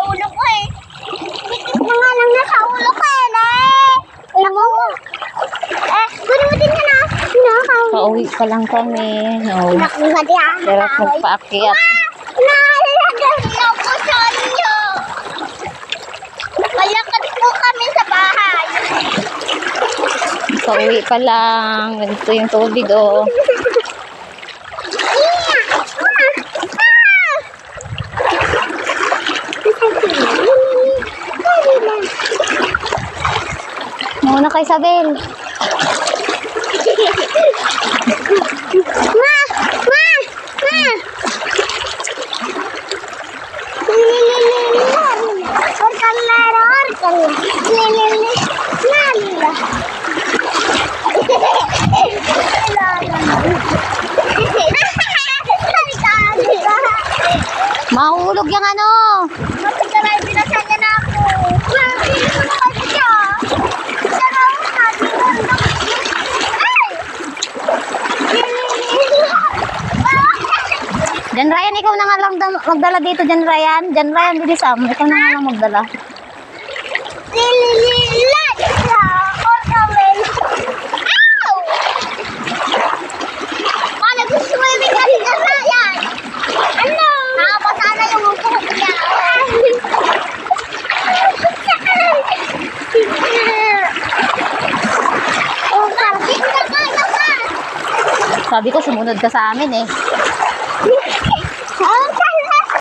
ulo ko eh. Bitik na nga lang nasa ulo ko eh. Tamo mo. Kunin mo din ka na. Pauwi pa lang kami. Oh. Nakuha di ako. Sarap magpaakyat. Naalagay na po sa inyo. Malakad po kami sa bahay. Pauwi pa lang. Ganito yung tubig, oh. Muna kay Isabel. Ma! Mahulog yung ano. Jan Ryan, ikaw na nga lang magdala dito, Jan Ryan. Jan Ryan, bilisam. Ikaw na nga lang magdala. Sabi ko, sumunod ka sa amin eh.